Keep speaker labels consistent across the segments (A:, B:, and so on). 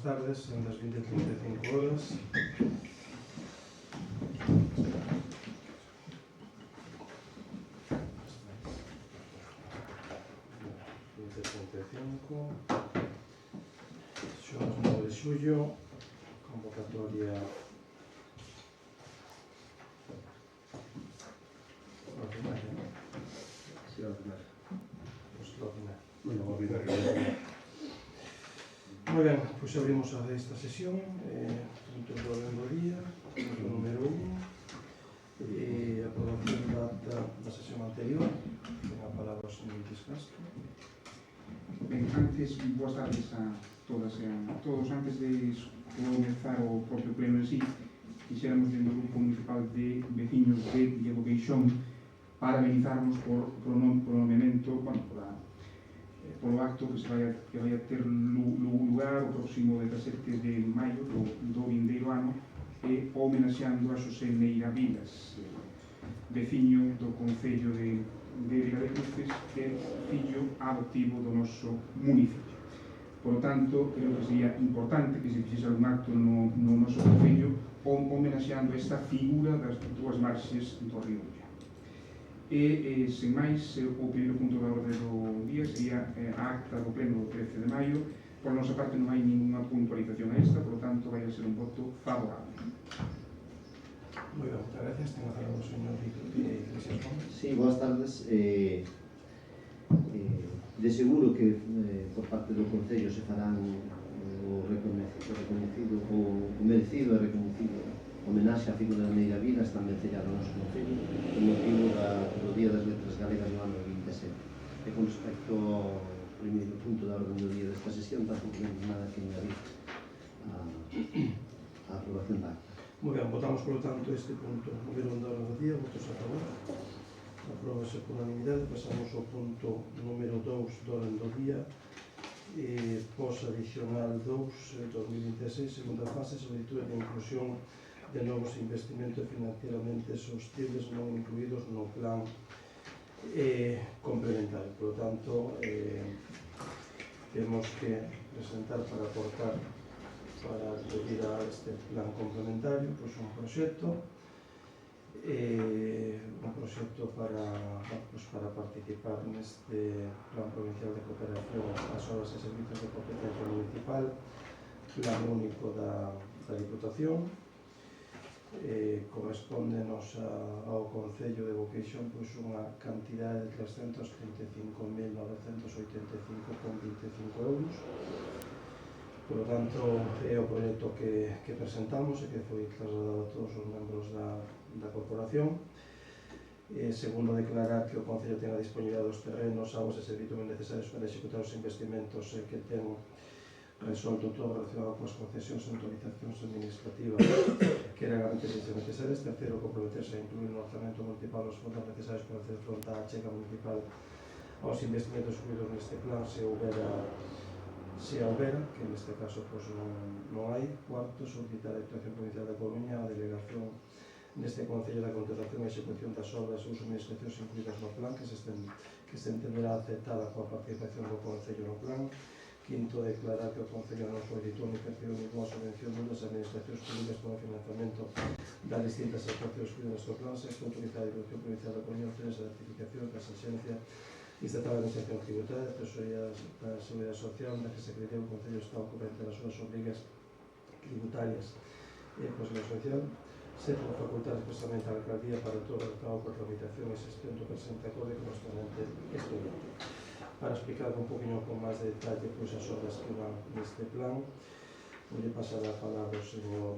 A: tardes, son das 20:35 horas. Xoves 9 de xullo, convocatoria ordinaria, non?
B: Sí, ordinaria.
A: Pois ordinaria.
B: Bueno, ordinaria.
A: Moi ben, pois abrimos esta sesión, puntos do orden do día, punto número 1, aprobación da acta da sesión anterior. Ten a palabra o señor Luís Castro.
C: Ben, antes, boas tardes a todas e a todos. Antes de comenzar o propio pleno en sí, quixéramos dentro do Grupo Municipal de Veciños de Diego Queixón parabenizarnos por o nomeamento, polo acto que vai a ter lugar o próximo 17 de maio do vindeiro ano, e homenaxeando a Xosé Neira Vilas, veciño do concello de Vilar de Cruces, que é fillo adoptivo do noso municipio. Por lo tanto, creo que sería importante que se fixese algún acto no noso concello homenaxeando esta figura das dúas marxes do río Ulla. E, sen máis, o primeiro punto da orde do día sería a acta do pleno do 13 de maio. Por a nosa parte non hai ninguna puntualización a esta, por lo tanto vai a ser un voto favorable.
A: Moi ben, moitas gracias. Ten a palabra o señor Iglesias Gómez.
D: Sí, boas tardes. De seguro que por parte do Concello se farán o reconhecido, o merecido e reconhecido homenaxe á figura de Neira Vilas, tan vencellada ao noso Concello, con motivo do Día das Letras Galegas no ano 27. E con respecto ao primeiro punto da orden do día desta sesión, tampouco temos nada que engadir á aprobación da acta.
A: Moi ben, votamos, por lo tanto, este punto número 1 da orde do día. Votos a favor. Apróbase por unanimidade. Pasamos ao punto número 2 do orden do día. Pos adicional 2, 2026, segunda fase, solicitud de inclusión de novos investimentos financieramente sostibles non incluídos no plan complementario. Por lo tanto, temos que presentar para aportar para pedir a este plan complementario pois un proxecto para participar neste plan provincial de cooperación ás obras e servicios de competencia municipal, plan único da Diputación. Correspóndenos ao Concello de Boqueixón pois unha cantidade de 335.985,25 euros. Por lo tanto, é o proxecto que presentamos e que foi trasladado a todos os membros da corporación. Segundo, declarar que o Concello ten a disponibilidade dos terrenos, aguas e servizos necesarios para executar os investimentos que ten resolto todo relacionado coas concesións e autorizacións administrativas que eran antes necesarias. Terceiro, comprometerse a incluir no orzamento municipal os fondos necesarios para hacer fronte á achega municipal aos investimentos incluídos neste plan, se houbera, que neste caso non hai. Cuarto, solicitar a Diputación Provincial da Coruña a delegación neste Concello da contratación e execución das obras ou subministracións incluídas no plan, que se entenderá aceptada coa participación do Concello no plan. Quinto, declarar que o Concello non solicitou ni percibiu ninguna subvención das administracións públicas para o financiamento das distintas actuacións incluídas no plan. Sexto, autorizar a Diputación Provincial da Coruña a certificación que a Axencia Estatal de Administración Tributaria, Tesorería da Seguridade Social, na que se cree o Concello está ao corrente das súas obrigas tributarias e a Seguridade Social. Sétimo, facultar expresamente a alcaldía para todo o recado por tramitación e xestión do presente acorde correspondente estudiante. Para explicar un poquinho con máis de detalle as obras que van neste plan, vou pasar a palabra ao señor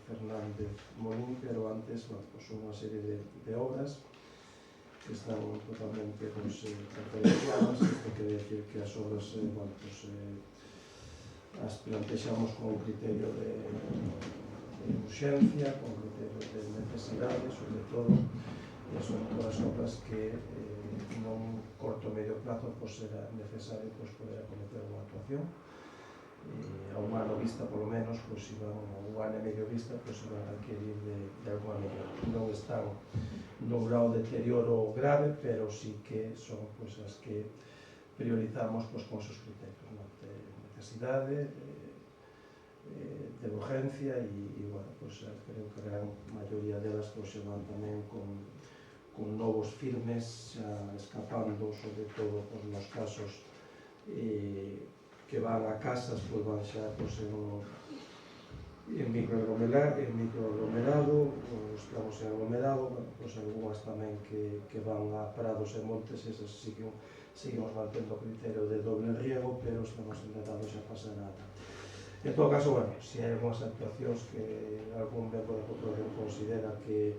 A: Fernández Molín, pero antes unha serie de obras que están totalmente caracterizadas. Isto quere decir que as obras as plantexamos con un criterio de urxencia, con criterio de necesidade, sobre todo, e son todas obras que non corto o medio plazo será necesario poder acometer unha actuación. A un ano vista, polo menos, a un ano e medio vista, se van a requerir de alguna mellora. Non están no grau de deterioro grave, pero sí que son as que priorizamos con esos criterios de necesidade, urgencia e bueno, pues, creo que a gran maioría delas pues, se van tamén con novos firmes, xa escapando sobre todo pues, nos casos que van a casas, pues, van xa pues, en microaglomerado, os tramos en aglomerado, bueno, pues, algunhas tamén que van a prados e montes, esas sí que seguimos mantendo o criterio de doble riego, pero estamos intentando xa pasar nada. En todo caso, bueno, se hai algunhas actuacións que algún membro da corporación considera que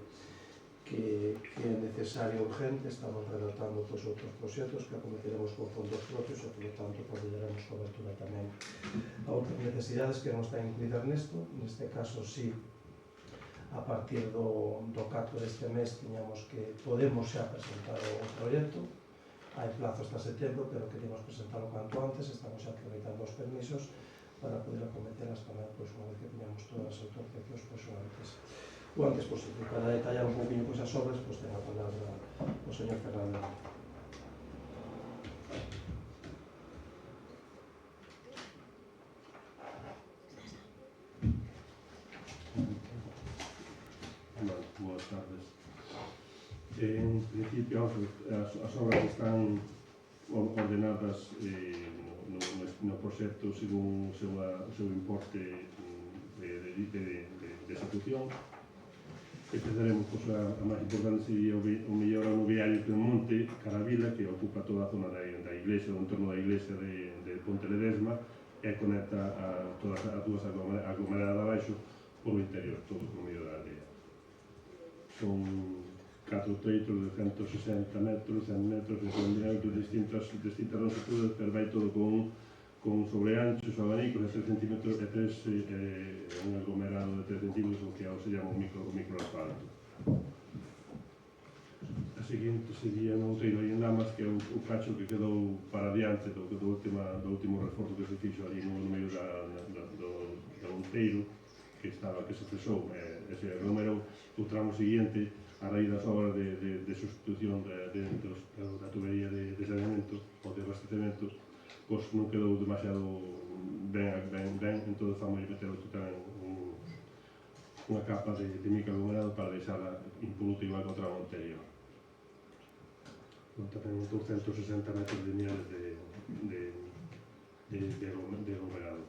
A: é necesario urgente, estamos redactando pues, outros proxectos que acometeremos con fondos propios e, por lo tanto, daremos cobertura tamén a outras necesidades que non están incluídas neste caso, sí, a partir do 4 deste mes tiñamos que podemos xa presentar o proxecto, hai plazo hasta setembro, pero queríamos presentarlo cuanto antes, estamos xa tramitando os permisos para poder acometerlas tamén, pois, unha vez que teñamos todas as autorizacións, pois, o antes posible. Para detallar un poquinho pois, as obras, pois, ten a palabra o señor Fernando.
B: Boas tardes. En principio, as obras están ordenadas no proxecto según o seu importe de execución. Empezaremos, pois, a máis importante sería o mellora no viario que monte Caravila, que ocupa toda a zona da iglesia, o entorno da iglesia de Ponte Ledesma, e conecta a todas as dúas aglomeradas abaixo polo interior, todo no medio da aldea. Son 4 treitos de 160 metros, 100 metros, de 100 metros, distintas longitudes, pero vai todo con sobreanchos, abanicos de 3 centímetros e 3 un aglomerado de 3 centímetros, o que se llama un microasfalto. A seguinte sería no Outeiro aí en Lamas, que é o cacho que quedou para diante do último reforzo que se fixo ali no medio do Outeiro, que se cesou, se aglomerou. O tramo seguinte, a raíz das obras de sustitución da tubería de saneamento ou de abastecemento, pois non quedou demasiado ben, entón vamos meter tamén unha capa de microaglomerado para deixala impoluta igual contra o anterior. Tamén 260 metros lineales de aglomerado.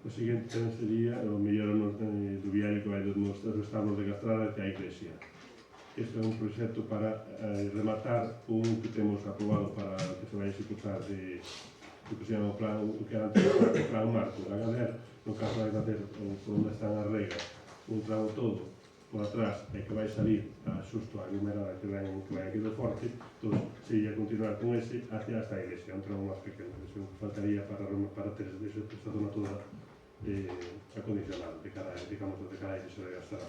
B: O seguinte tamén sería o mellor do viario que vai dos establos de Castrada até a iglesia. Este é un proxecto para rematar un que temos aprobado para que se vai executar de o que se chama o plan, o que era antes o plan marco, a Gader, no caso vai facer por onde están as regas, un tramo todo por atrás e que vai salir xusto a aglomerada que vai aquí do Forte, entón sería continuar con ese hacia esta iglesia, un tramo máis pequeno, que faltaría para ter esta zona toda acondicionada, de cara a iglesia de Gastará.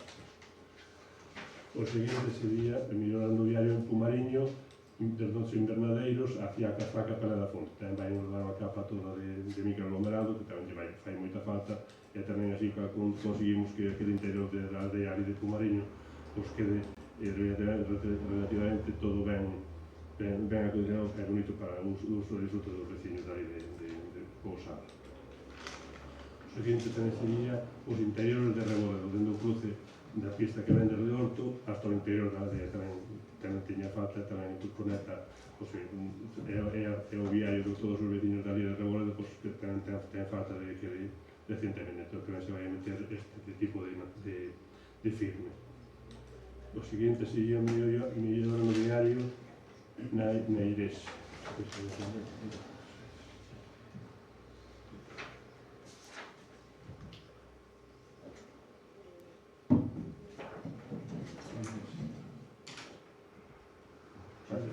B: O seguinte sería mellorando o viario en Pumariño, desde os invernadeiros hacia a Capela da Fonte. Tamén vai dar unha capa toda de microaglomerado, que tamén fai moita falta, e tamén así conseguimos que aquele interior da aldea ali de Pumariño pues quede relativamente todo ben acondicionado e bonito para o uso e disfrute dos vecinos ali de Pousada. O seguinte tamén sería os interiores de Reboledo, dende o cruce da pista que ven desde Horto hasta o interior da aldea. Tamén tiña falta, tamén conecta, é o viario de todos os vecinos da aldea de Reboledo, que tamén ten falta de recientemente, entón tamén se vai a meter este tipo de firme. O seguinte sería o mellor no viario na Eirés.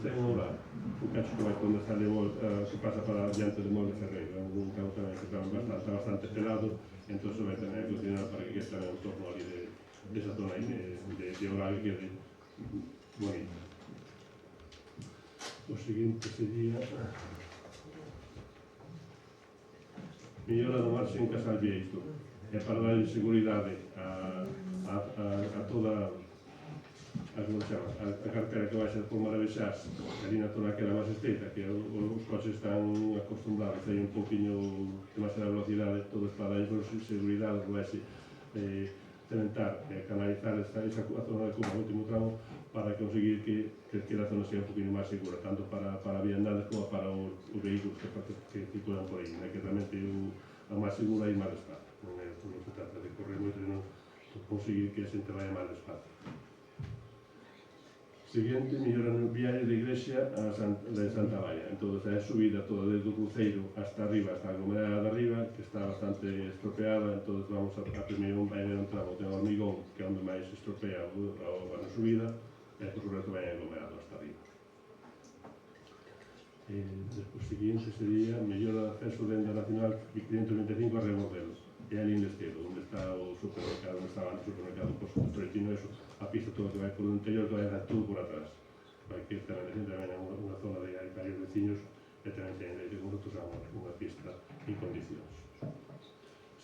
B: Ten o cacho que vai onde está se pasa para diante de Molde Ferreiro, é un cacho tamén que está bastante pelado, entón se vai tamén a continuar para que quede tamén o torno ali desa zona de horario que quede bonito. O seguinte sería mellora do marxe en Casal Vieito, e para dar seguridade a toda a carretera que baixa por Maravesás, ali na zona que era máis estreita, que os coches están acostumbrados a ir un poquinho demasiada velocidade, todos para dar seguridade, poderse cementar e canalizar esa zona de curva, o último tramo, para conseguir que a zona sea un poquinho máis segura, tanto para viandantes como para os vehículos que circulan por aí, que realmente a máis segura e máis despacio. Non se trata de correr moito, senón conseguir que a xente vaya máis despacio. Seguinte, mellora no viario de Iglesia de Santa Baia. Entón, é subida toda desde o cruceiro hasta arriba, hasta a aglomerada de arriba, que está bastante estropeada. Entón, vamos a primeiro un tramo de hormigón, que é onde máis estropea a subida, e por sobre todo vai aglomerado hasta arriba. O seguinte sería mellora de acceso dende a Nacional 525 a Rebordelo. E ali en Esquerdo, onde está o supermercado, onde estaba o supermercado Tolentino, eso, a pista toda que vai por o interior, que vai dar todo por atrás. Vai que tamén é unha zona de varios veciños e tamén ten que nosotros unha pista en condicións.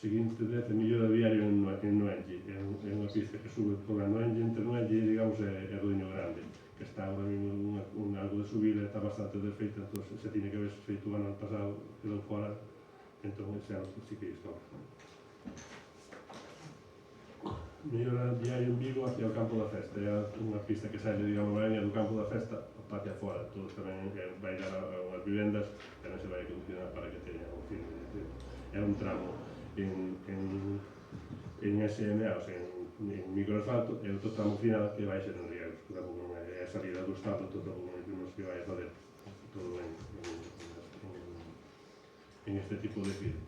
B: Seguinte, 10, mellora viario en Noenlle. É unha pista que sube por a Noenlle, entre Noenlle, digamos, é Rodiño Grande, que está agora mesmo algo de subida, está bastante desfeita, entón se tiene que haber feito o ano pasado, quedou fora, entón ese ano sí que está. Mellora diario en Vigo hacia o campo da festa. É unha pista que sae, digamos, do campo da festa hacia fora. Todo tamén vai dar a unhas vivendas, tamén se vai condicionar para que teña un fin de... É un tramo en SMA, o sea, en microasfalto, e outro tramo final que vai ser en riegos, que tampouco non é a salida do asfalto, tampouco non é que vai a fazer todo en este tipo de filo.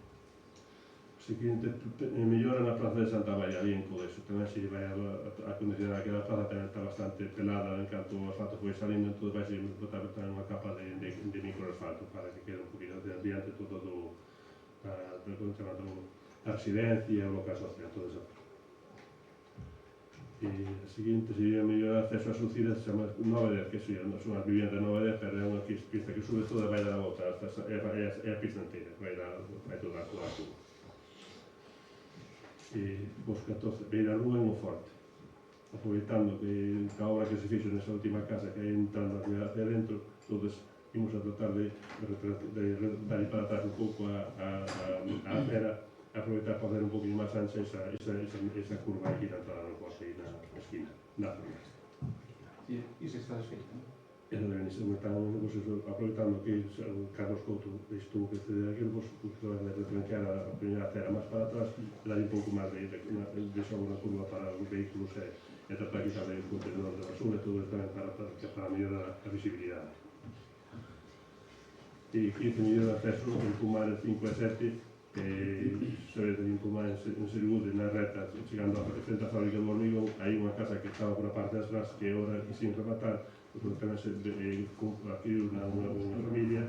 B: Seguinte, mellora na plaza de Santa Baia, ali en Codeso. Tamén se vai a condicionar aquela plaza, tamén está bastante pelada en canto o asfalto foi salindo, entón vai ser botar tamén unha capa de microasfalto para que quede un poquinho de adiante todo a residencia, o local social, todo eso. E a seguinte sería mellor acceso a Sucida, se chama 910, que son as viviendas 910, pero é unha pista que sube toda e vai dar a volta, é a pista inteira, vai toda a curva. E os 14, Beira Rúa en o Forte, aproveitando que a obra que se fixo nesa última casa que hai entrando hacia dentro, todos imos a tratar de dar para atrás un pouco a acera, aproveitar para fazer un poquinho máis ancha esa curva aquí na entrada no Forte e na esquina, na zona.
C: E se está desfeito?
B: E non están aproveitando que Carlos Couto estuvo que ceder aquilo, que vai referenciar a primeira acera máis para atrás e dar un pouco máis de xogo na curva para os vehículos e tratar de quitar o contenedor de basura e todo isto tamén para mellorar a visibilidade. E 15 millóns de acceso en Pumares 5 e 7, sobre de Pumares en Sergude, na reta, chegando a frente a fábrica do hormigón, hai unha casa que estaba por a parte de atrás que agora sin rematar, porque tamén aquí unha familia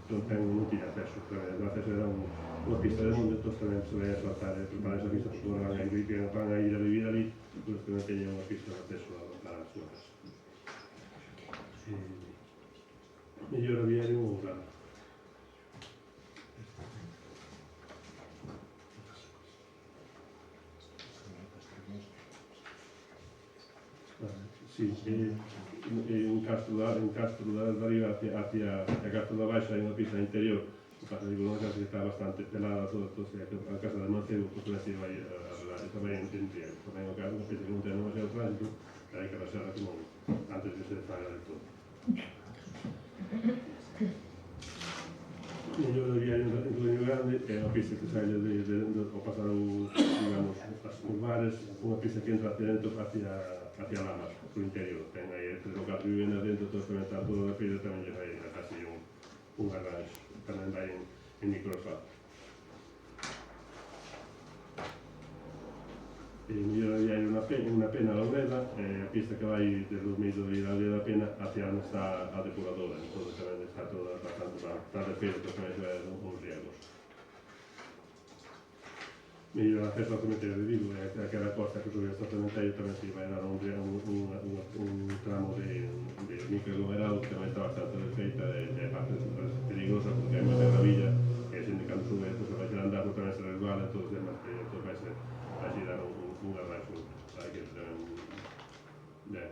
B: non tiña acceso, o acceso era unha pista de monte, entón tamén se vai a tratar de preparar esa pista, porque van a ir a vivir ali, porque tamén teña unha pista de acceso para as súa casa. Mellora viario ou Oural. Sí, en Castro da Riba hacia Castro da Baixa hai unha pista interior, que pasa de unha casa que está bastante pelada, todo a casa de Mancebo, que se vai a arreglar, e tamén en tamén unha pista que non ten demasiado tránsito, pero hai que arrasarla como antes de se faga de todo. Mellor do viario en Río Grande é unha pista que sai ao pasar os bares, unha pista que entra hacia dentro, hacia Lamas, por interior. Ten aí 3 ou 4 vivendas dentro, tamén está todo de feira, tamén lle vai a casi un arranxo, tamén vai en microasfalto. Mellor viario unha pena a Laureda, a pista que vai desde o medio da Ilha da Pena hacia onde está a depuradora, entón tamén está toda bastante para de feira, que tamén se vai a uns riegos. Mellor acceso ao cemiterio de Vigo, aquela costa que sube hasta o cemiterio tamén se vai dar un tramo de microaglomerado que tamén está bastante desfeita e é parte peligrosa porque hai unha terravilla e a xente cando sube se vai ser andar, tamén se resbala, entón vai ser dar un arranxo para que tamén Ben.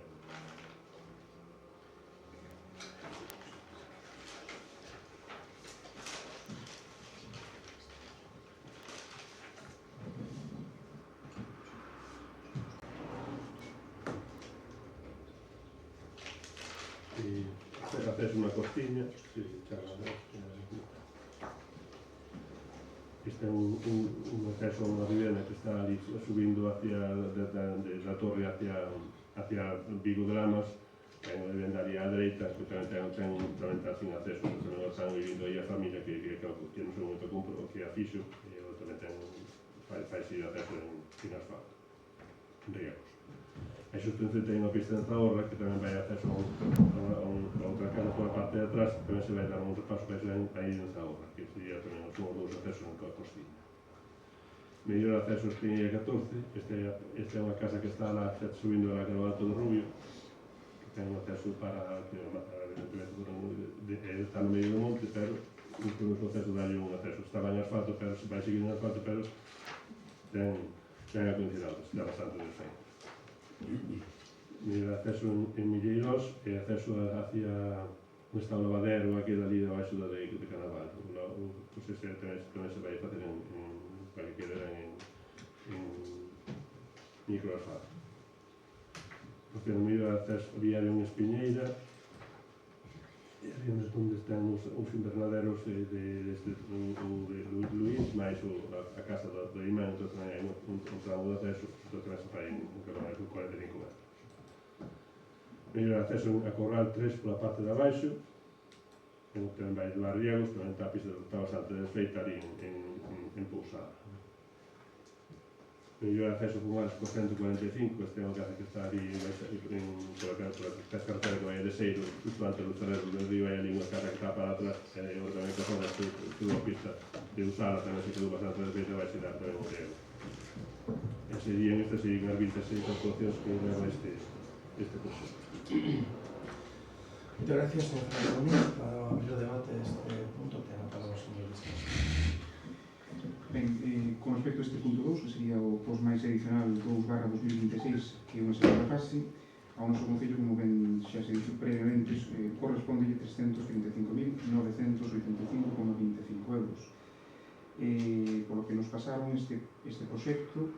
B: E haces unha costiña, que chama, este é un acceso a unha vivenda que está ali subindo hacia da torre hacia Vigo de Lamas, que hai unha vivenda ali á dereita, que tamén ten sin acceso, que tamén están vivindo aí a familia que non sei moito compro, que a fixo, e tamén ten faise acceso sin asfalto, riegos. E xusto ten unha pista de Zahorra que tamén vai acceso a outra casa pola parte de atrás, que tamén se vai dar un repaso que aí en Zahorra, que sería tamén os dous accesos en Costiña. Mellor acceso a Espiñeira 14, esta é unha casa que está lá subindo a que no Alto do Rubio, que ten un acceso para, evidentemente, está no medio do monte, pero incluso o acceso dalle un acceso, estaba en asfalto, pero vai seguir en asfalto, pero ten acondicionado, está bastante desfeito. Mira, acceso en Milleiros e acceso hacia onde está o lavadero aquí dali debaixo da de Canaval. Pois este tamén se vai facer para que queden en microasfalto. Porque no medio acceso viario en Espiñeira, e ali onde están os invernaderos de Luís, máis a casa do imán, entón tamén hai un tramo de acceso, entón tamén se fai en 45 metros. Mellor acceso a Corral 3 pola parte de abaixo, tamén vai levar riegos, tamén está a pista bastante desfeita ali en Pousada. Mellor acceso con Alto 145, este é unha casa que está ali pola carretera que vai a Deseiro, justo antes do Salero do Río, hai ali unha casa que está para atrás, e tamén que a zona tuvo a pista de usada, tamén se quedou bastante desfeita, vai ser tamén un riego. E serían as 26 actuacións que leva este proxecto.
A: Muchas gracias, señor Fernando. Para abrir o debate deste punto, ten a palabra o señor Vizcaya.
C: Ben, con respecto a este punto 2, que sería o post máis adicional 2/2026, que é unha segunda fase, ao noso Concello, como ben xa se dixo previamente, corresponde 335.985,25 euros. Por lo que nos pasaron este proxecto,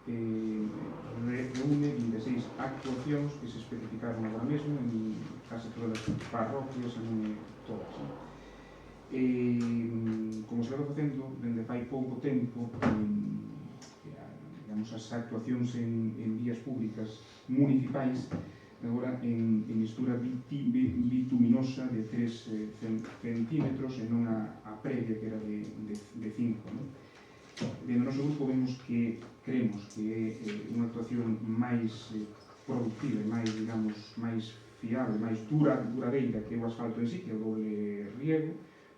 C: reúne 26 actuacións que se especificaron agora mesmo en case todas as parroquias, en todas. Como se leva facendo dende fai pouco tempo, digamos, as actuacións en vías públicas municipais, agora en mistura bituminosa de 3 centímetros e non a previa que era de 5, non? No noso grupo creemos que é unha actuación máis productiva e máis, digamos, máis fiable, máis duradeira que o asfalto en sí, que é o doble riego.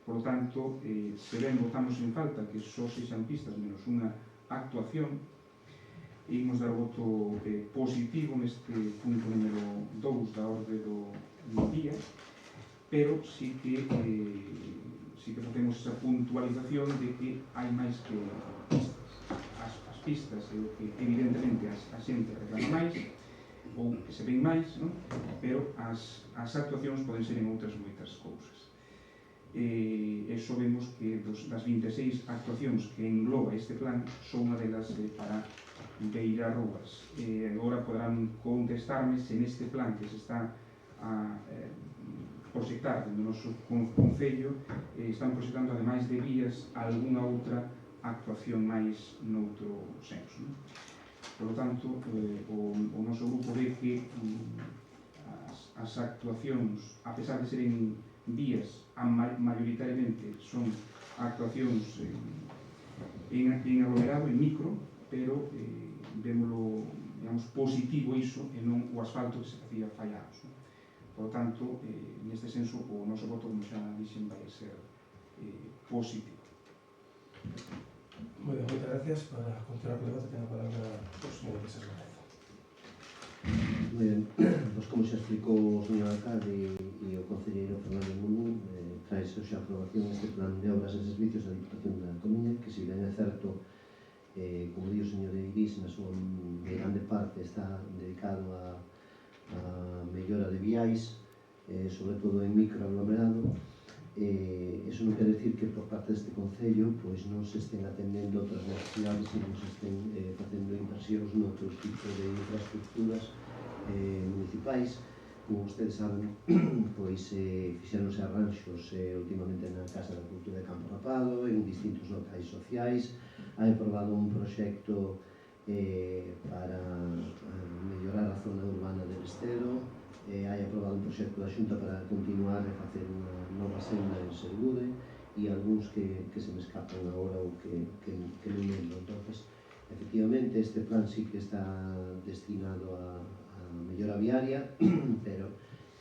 C: Por lo tanto, se ben votamos en falta que só sexan pistas menos unha actuación, imos dar o voto positivo neste punto número 2 da orde do día, pero sí que facemos esa puntualización de que hai máis que pistas. As pistas é o que evidentemente a xente reclama máis, ou que se ven máis, non? Pero as actuacións poden ser en outras moitas cousas. E só vemos que das 26 actuacións que engloba este plan, só unha delas para beirar rúas. Agora poderán contestarme se neste plan que se está a proxectar no noso Concello están proxectando, ademais de vías, algunha outra actuación máis noutro senso, non? Por lo tanto, o noso grupo ve que as actuacións, a pesar de serem vías, maioritariamente son actuacións en aglomerado, en micro, pero vémolo, digamos, positivo iso e non o asfalto que se facía fai anos, non? Por lo tanto, neste senso, o noso voto, como xa dixen, vai ser positivo.
A: Moi ben, moitas gracias. Para continuar con o debate, ten a palabra o señor Vizcaya.
D: Moi ben, pois como xa explicou o señor alcalde e o concelleiro Fernando Muñoz, traese hoxe a aprobación este plan de obras e servicios da Diputación da Coruña, que se ben é certo, como di o señor Iris, na súa grande parte está dedicado a a mellora de viais, sobre todo en microaglomerado. Eso non quere decir que por parte deste Concello pois non se estén atendendo outras necesidades e non se estén facendo inversións noutro tipo de infraestructuras municipais. Como vostedes saben, pois fixeronse arranxos últimamente na Casa da Cultura de Campo Rapado, en distintos locais sociais. Hai aprobado un proxecto para mellorar a zona urbana de Besteiro. Hai aprobado un proxecto da Xunta para continuar e facer unha nova senda en Sergude e algúns que se me escapan agora ou que non lembro. Entonces, efectivamente, este plan sí que está destinado a mellora viaria, pero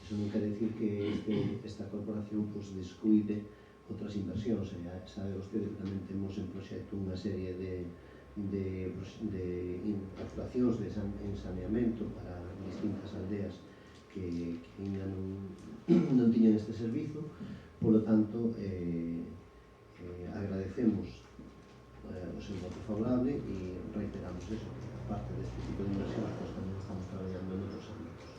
D: eso non quere decir que esta corporación pues, descuide outras inversións. Sabe vostede que tamén temos en proxecto unha serie de actuacións en saneamento para distintas aldeas que ainda non tiñan este servizo. Por lo tanto, agradecemos o seu voto favorable e reiteramos eso, que aparte deste tipo de inversión pues, tamén estamos traballando en outros ámbitos.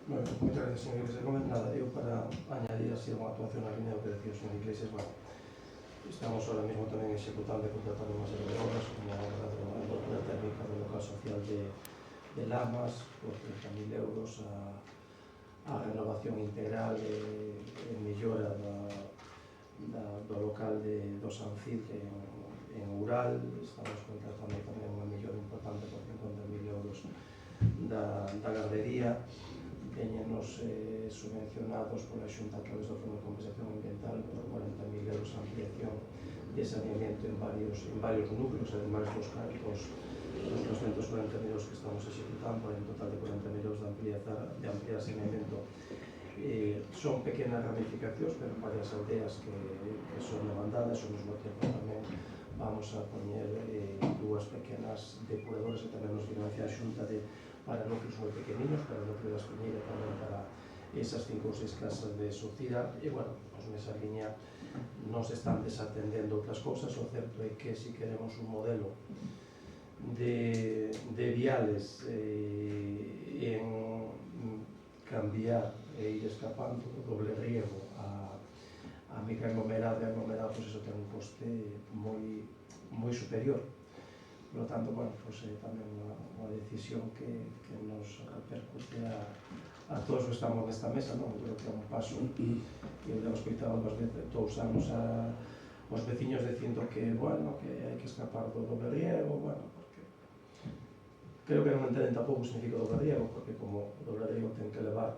A: Bueno, moitas gracias, señor Iglesias Gómez. Nada, eu para añadir así unha actuación na línea do que decía o señor Iglesias, bueno, estamos ahora mismo tamén executando e contratando unha serie de obras, como a obra da envoltura térmica do local social de Lamas, por 30.000 euros, a renovación integral e mellora do local do San Cid en Ural. Estamos contratando tamén unha mellora importante por 50.000 euros da gardería. Veñenos subvencionados pola Xunta a través do Fondo de Compensación Ambiental por 40.000 euros a ampliación de saneamento en varios núcleos, ademais dos 240.000 euros que estamos executando, en total de 40.000 euros de ampliar saneamento. Son pequenas ramificacións, pero varias aldeas que son demandadas. Ao mesmo tempo tamén vamos a poñer dúas pequenas depuradoras que tamén nos financia a Xunta para núcleos moi pequeninos, para o núcleo das Piñeiras, tamén para esas 5 ou 6 casas de Socira. E, bueno, pues nesa liña nos están desatendendo outras cousas. O certo é que si queremos un modelo de viales en cambiar e ir escapando do doble riego a microaglomerado e aglomerado, pues eso ten un coste moi superior. Por lo tanto, bueno, pues tamén unha decisión que nos repercute a todos os que estamos nesta mesa, non? Eu creo que é un paso, eu levo escoitado 2 anos aos veciños dicindo que, bueno, que hai que escapar do doble riego, bueno, porque creo que non entenden tampouco o significado do doble riego, porque como o doble riego ten que levar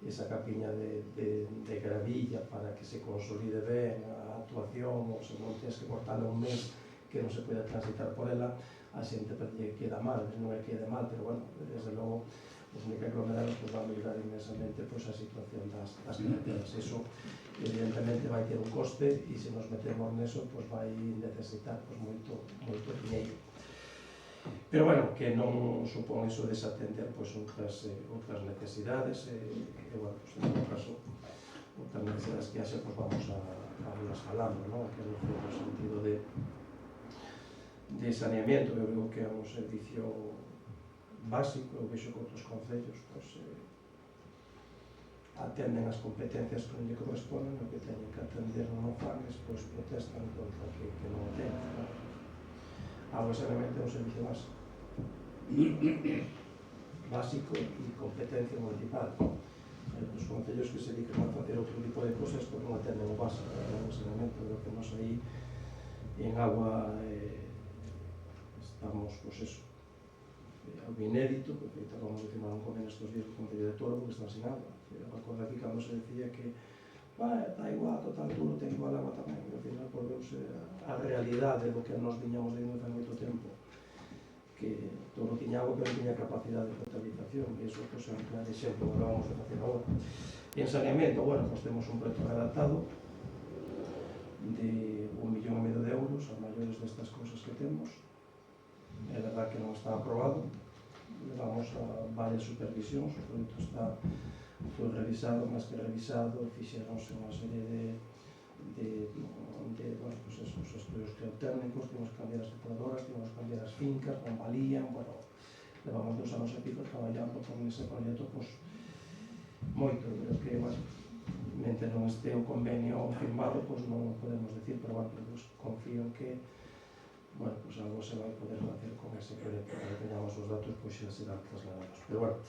A: esa capiña de gravilla para que se consolide ben a actuación, ou se non tens que cortala un mes que non se pode transitar por ela, a xente que queda mal, non é que quede mal, pero bueno, desde logo os microaglomerados pues, van a melhorar inmensamente pues, a situación das carreteras. Eso evidentemente vai ter un coste e se nos metemos neso pues, vai necesitar pues, moito diñeiro. Pero bueno, que non supón iso desatender pues, outras necesidades e bueno, pues, en todo caso outras necesidades que haxe pues, vamos a irlas falando, ¿no? Que no sentido de saneamiento. Eu digo que é un servicio básico. Eu vexo que outros concellos pues, atenden as competencias que non lle corresponden, o que teñen que atender non o fan, despois protestan contra que non o teñen. Algo saneamento é un servicio básico e competencia municipal. Os concellos que se dedican a facer outro tipo de cosas pues, non atenden o básico, non o saneamento. Creo que nos aí en agua estamos, pues eso, algo inédito, porque acabamos de firmar un convenio estos días con o Concello de Toro, que está sin agua. Eu recordo aquí cando se decía que está igual, total, tú ten igual agua tamén, e ao final volveuse a realidade do que nos viñamos dicindo fai moito tempo, que Toro tiña agua que non tiña capacidade de potabilización, e iso pues, é un claro exemplo que vamos a facer agora. E en saneamento, bueno, pues temos un proxecto redactado de 1,5 millón de euros, a maiores destas cousas que temos. É verdad que non está aprobado, levamos a varias supervisións, o proxecto foi revisado, máis que revisado, fixeronse unha serie de bueno, pues eso, os estudios geotécnicos, tivemos que cambiar as depuradoras, tivemos que cambiar as fincas, non valían, bueno, levamos 2 anos e pico traballando con ese proxecto, pois, moito, pero que, bueno, mente non este o convenio firmado, pois non podemos decir, pero, bueno, pois, confío en que, bueno, pois algo se vai poder facer con ese proxecto, que teñamos os datos, pois xa serán trasladados. Pero, bueno,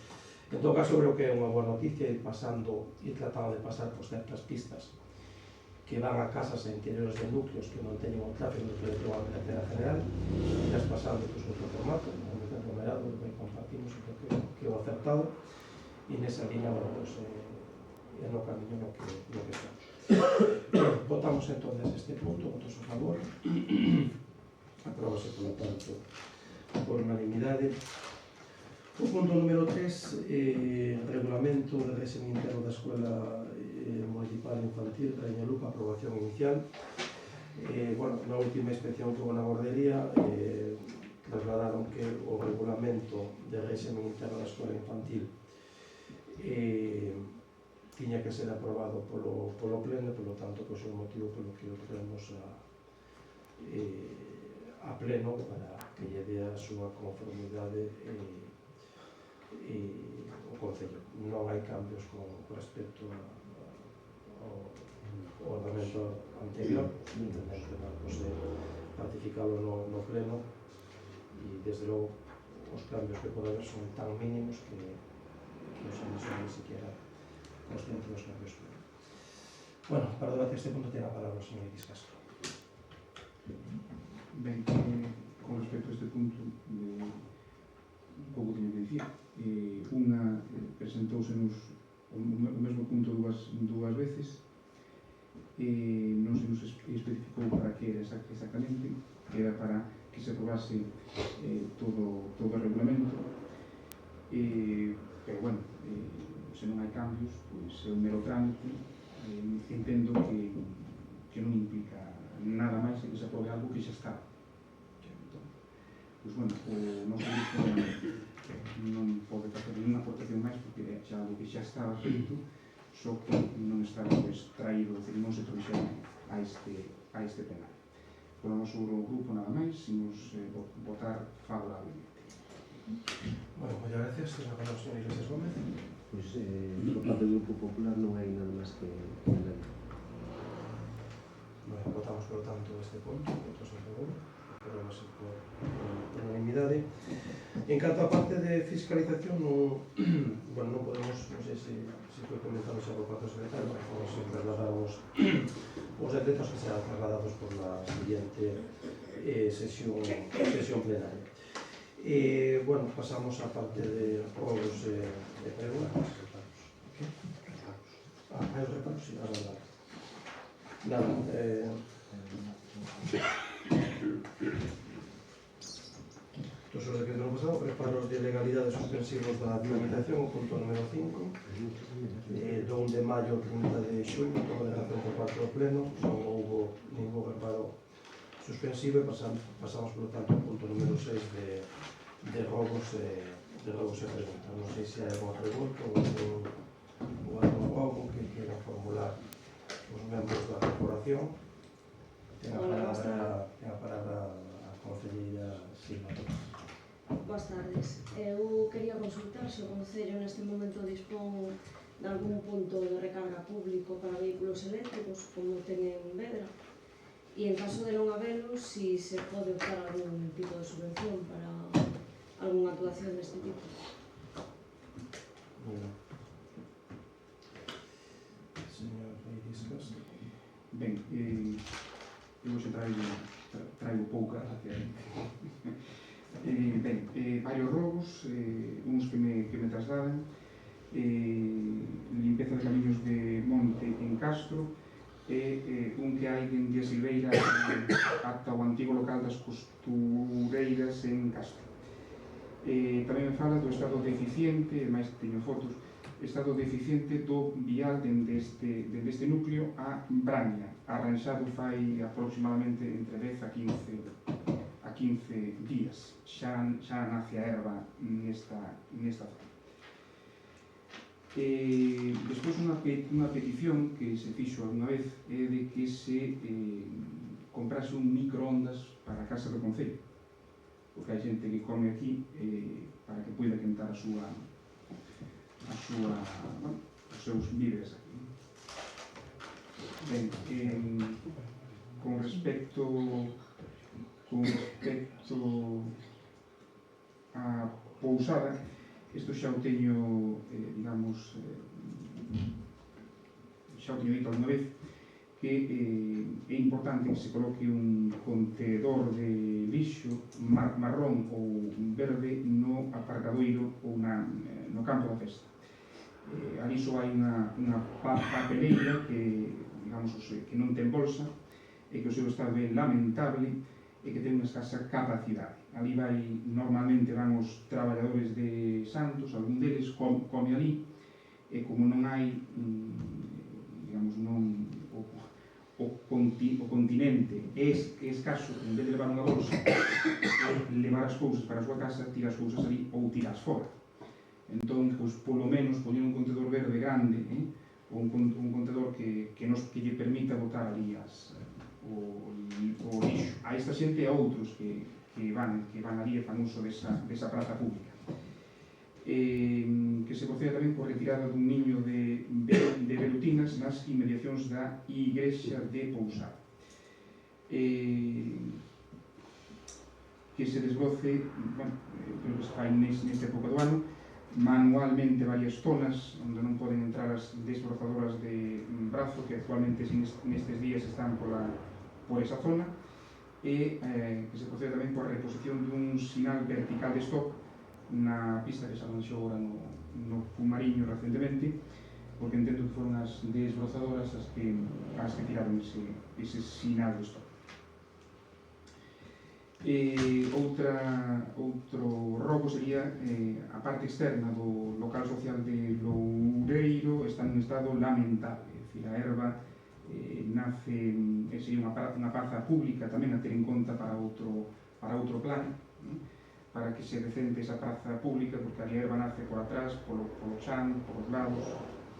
A: en todo caso, creo que é unha boa noticia ir pasando, ir tratando de pasar por certas pistas que van a casas e interiores de núcleos que non teñen o tráfico que le unha carretera general, irás pasando pues, outro formato, un aglomerado, que compartimos, creo que é o acertado, e nesa línea, bueno, pues, é no camiño no que estamos. Votamos entonces este punto, votos a favor, aprobase polo tanto por unanimidade. O punto número 3, regulamento de régimen interno da Escuela Municipal Infantil Raíña Luca, aprobación inicial. Bueno, na última inspección que hubo na guardería, trasladaron que o regulamento de régimen interno da Escuela Infantil tiña que ser aprobado polo pleno, polo tanto, pois é o motivo polo que o traemos a pleno para que lle dé a súa conformidade o Concello. Non hai cambios con respecto ao ordenamento anterior, entendemos que pues, ratificalo no pleno e desde logo os cambios que pode haber son tan mínimos que non son ni siquiera conscientes dos cambios. Bueno, para debate este punto ten a palabra o señor Iris Castro.
C: Ben, con respecto a este punto, pouco teño que dicir. Unha presentouse o mesmo punto dúas veces, non se nos especificou para que era exactamente, que era para que se aprobase todo o regulamento, pero bueno, se non hai cambios, pois é un mero trámite, entendo que non implica nada máis que se aprobe algo que xa está. Pois bueno, o noso grupo non pode facer ninguna aportación máis porque é xa algo que xa estaba feito, só que non estaba traído, é dicir, non se trouxeron a este plenario. Por o noso grupo nada máis, imos votar favorablemente.
A: Bueno, moitas gracias. Ten a palabra o señor Iglesias Gómez.
D: Pois, por parte do Grupo Popular non hai nada máis que añadir.
A: Bueno, votamos, por tanto, este punto, votos a favor, aprobase por unanimidade. En canto a parte de fiscalización, bueno, non podemos, non sei se foi comentado xa por parte do secretario, vamos a trasladar os decretos que serán trasladados por la siguiente sesión plenaria. Bueno, pasamos a parte de rogos de preguntas. ¿Qué? Hay os reparos, sí, nada. Estos son os decretos do pasado, reparos de legalidade suspensivos da tramitación, o punto número 5, do 1 de maio ao 30 de xuño, toma de razón por parte do pleno, non houve ningún reparo suspensivo e pasamos, por lo tanto, ao punto número 6 de rogos e preguntas. Non sei se hai alguna pregunta ou algún rogo que quieran formular os membros da corporación. Ten a palabra a concelleira Silva.
E: Boas tardes. Eu quería consultar se o Concello neste momento dispón de algún punto de recarga público para vehículos eléctricos, como ten en Vedra, e en caso de non habelo, si se pode optar algún tipo de subvención para algunha actuación deste tipo.
A: Señor Iris Castro.
C: Ben, eu hoxe traigo pouca varios rogos, uns que me trasladan, limpeza de camiños de monte en Castro, e un que hai dende a Silveira ata o antigo local das costureiras en Castro. Tamén me fala do estado deficiente, e máis teño fotos, estado deficiente do vial dende este núcleo a Braña, arranxado fai aproximadamente entre 10 a 15 días. Xa nace a erva nesta zona. Despois unha petición que se fixo alguna vez é de que se comprase comprarse un microondas para a casa do Concello, porque hai xente que come aquí para que poida quentar os seus víveres aquí. Ben, con respecto a pousada, isto xa o teño, digamos, xa o teño dito alguna vez, que é importante que se coloque un contenedor de lixo marrón ou verde no aparcadoiro ou no campo da festa. Ali só hai unha papeleira que, digamos, que non ten bolsa e que o seu estado é lamentable e que ten unha escasa capacidade. Ali normalmente van os traballadores de Santos, algún deles come ali, e como non hai, digamos, o continente é escaso, en vez de levar unha bolsa e levar as cousas para a súa casa, tira as cousas ali ou tiras fora. Entón, pois, polo menos, poñer un contenedor verde grande, ou un contenedor que lle permita botar ali o lixo a esta xente e a outros que van ali e fan uso desa praza pública. Que se proceda tamén por retirada dun niño de velutinas nas inmediacións da igrexa de Pousada. Que se desbroce, creo que se fai nesta época do ano, manualmente varias zonas onde non poden entrar as desbrozadoras de brazo que actualmente nestes días están por esa zona, e que se proceda tamén por reposición dun sinal vertical de stop na pista que se lanzou agora no Fumariño recentemente, porque entendo que foron as desbrozadoras as que tiraron ese sinal de stop. Outro robo sería a parte externa do local social de Loureiro está nun estado lamentable, é dicir, a erva nace, sería unha praza pública tamén a ter en conta para outro plan, para que se decente esa praza pública, porque a erva nace por atrás, polo chan, polos lados,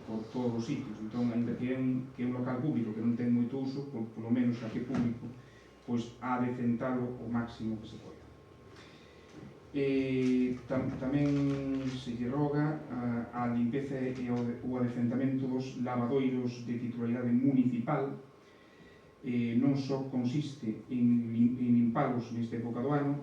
C: por todos os sitios. Entón, ainda que é un local público que non ten moito uso, polo menos a que público, pois a decentalo o máximo que se poida. Tamén se lle roga a limpeza e o adecentamento dos lavadoiros de titularidade municipal. Non só consiste en limpalos nesta época do ano,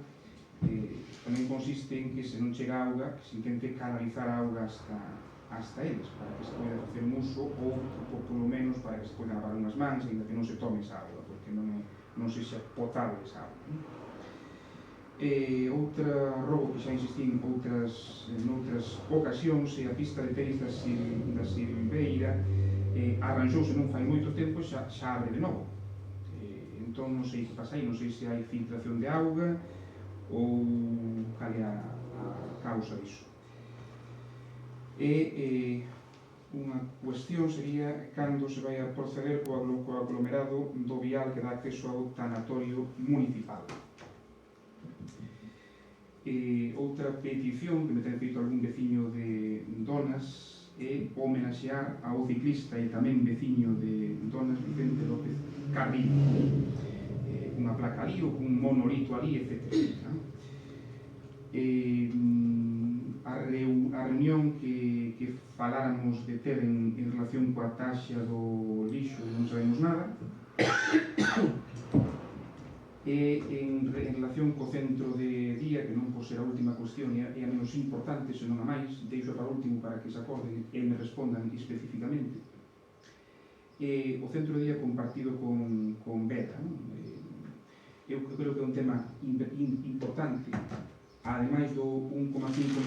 C: tamén consiste en que se non chega auga, que se intente canalizar a auga hasta eles, para que se poida facer un uso ou, polo menos, para que se poida lavar unhas mans, ainda que non se tome esa auga, porque non sexa potable esa auga. Outra robo que xa insistí en noutras ocasións é a pista de tenis da Silveira. Arranxouse non fai moito tempo e xa abre de novo. Entón non sei que pasa aí, non sei se hai filtración de auga ou cal é a causa disso. Unha cuestión sería cando se vai a proceder co aglomerado do vial que dá acceso ao tanatorio municipal. Outra petición que me ten feito algún veciño de Donas é homenaxear ao ciclista e tamén veciño de Donas, Vicente López Carrillo. Unha placa ali ou un monolito ali, etc. A reunión que faláramos de ter en relación coa taxa do lixo non sabemos nada. En relación co centro de día, que non por ser a última cuestión e a menos importante, senón a máis, deixo para último para que se acorden e me respondan especificamente. O centro de día compartido con Beta. Eu creo que é un tema importante, ademais do 1,5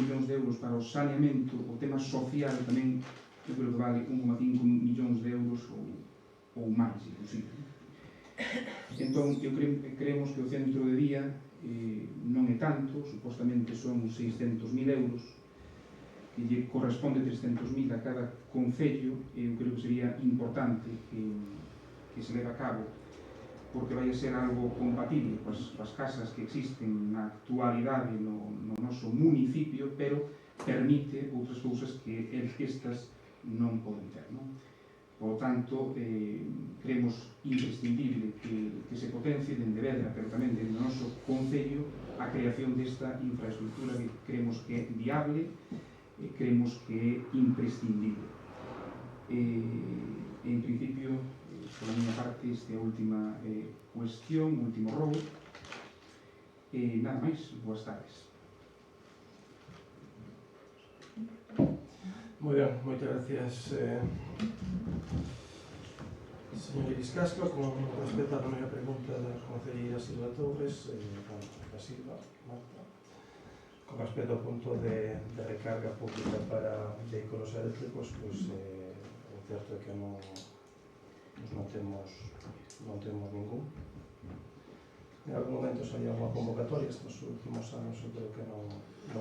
C: millóns de euros para o saneamento, o tema social tamén, eu creo que vale 1,5 millóns de euros ou máis, inclusive. Entón, creemos que o centro de día non é tanto, supostamente son 600.000 euros, que lle corresponde 300.000 a cada concello, e eu creo que sería importante que se leve a cabo, porque vai a ser algo compatible coas casas que existen na actualidade no noso municipio, pero permite outras cousas que estas non poden ter, non? Por tanto, creemos imprescindible que se potencie dende Vedra, pero tamén dende o noso concello, a creación desta infraestructura que creemos que é viable e creemos que é imprescindible. En principio, por a miña parte, esta é a última cuestión, o último robo. Nada máis, boas tardes.
A: Moi ben, moitas gracias, señor Iris Castro. Con respecto á primeira pregunta da concelleira Silva Torres, da Silva, Marta, con respecto ao punto de recarga pública para vehículos eléctricos, pois é certo que non temos ningún. En algún momento salía unha convocatoria, estes últimos anos eu creo que non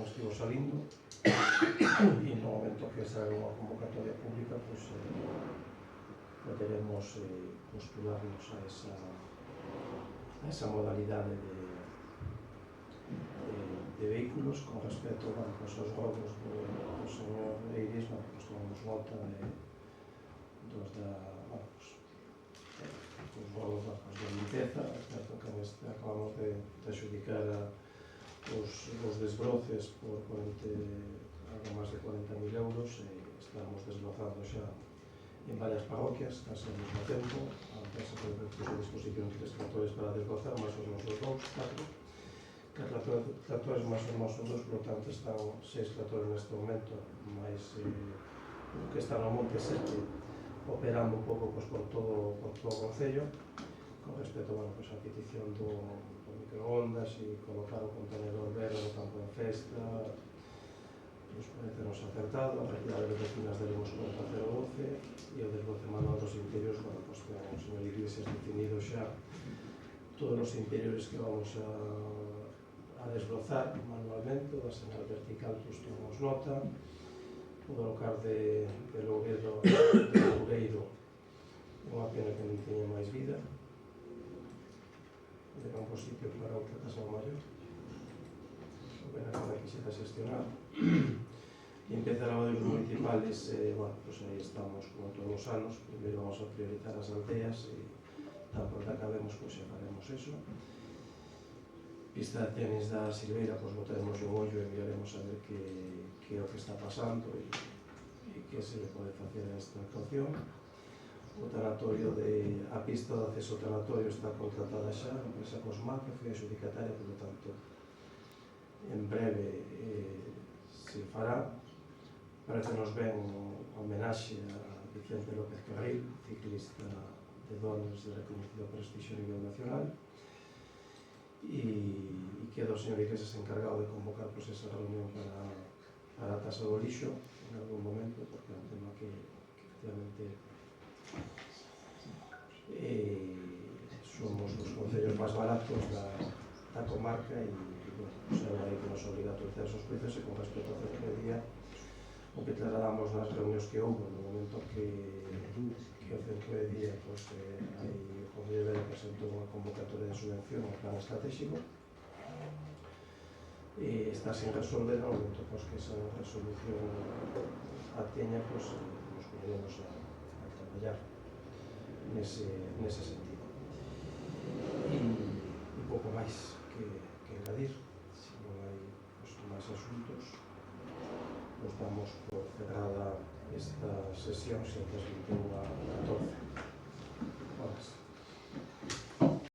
A: estivo salindo, e no momento que salga unha convocatoria pública, pois poderemos postularnos a esa modalidade de vehículos. Con respecto aos robos do señor Eiris, pois tomamos nota os robos de limpeza. É certo que acabamos de adxudicar os desbroces por algo máis de 40.000 euros, e estamos desbrozando xa en varias parroquias, casi ao mesmo tempo. A empresa puso a disposición 3 tractores para desbrozar, máis os nosos 4 tractores máis os nosos 2, por lo tanto están 6 tractores neste momento, máis o que está no Monte 7, operando un pouco por todo o concello. Con respecto a petición do microondas e colocar o contenedor verde no campo de festa, parece-nos acertado. A retirada de vecinas de Lemos 40012 e o desbroce manual dos interiores. Pois ten o señor Iglesias definido xa todos os interiores que vamos a desbrozar manualmente. Da señal vertical, pois tomamos nota. O do local de Loureiro é unha pena que non teña máis vida. Era un sitio para outra casa maior. O pena que non quixera xestionar. E empezar a audios municipales, pois aí estamos como todos os anos. Primeiro vamos a priorizar as aldeas, e tan pronto acabemos, pois xa faremos eso. Pista de tenis da Silveira, pois botaremos un ollo e miraremos a ver que é o que está pasando e que se le pode facer a esta actuación. O tanatorio a pista de acceso ao tanatorio está contratada xa, a empresa Cosma, que foi adjudicataria, por lo tanto, en breve se fará. Parece-nos ben o homenaxe a Vicente López Carril, ciclista de Dones de reconhecido prestigio a nivel nacional, e queda o señor Iglesias encargado de convocar esa reunión para a tasa do lixo en algún momento, porque é un tema que efectivamente somos os concellos máis baratos da comarca, e é unha lei que nos obliga a torcer esos precios. E con respecto ao centro o que trasladamos nas reunións que houve no momento que o centro de día, hai o Concello de Vedra presentou unha convocatoria de subvención ao plan estratégico, e está sen resolver. No momento que esa resolución a teña, nos poderemos a traballar nese sentido. E pouco máis que engadir. Se non hai máis asuntos, nos damos por cerrada esta sesión, se transmitiu a 14 horas.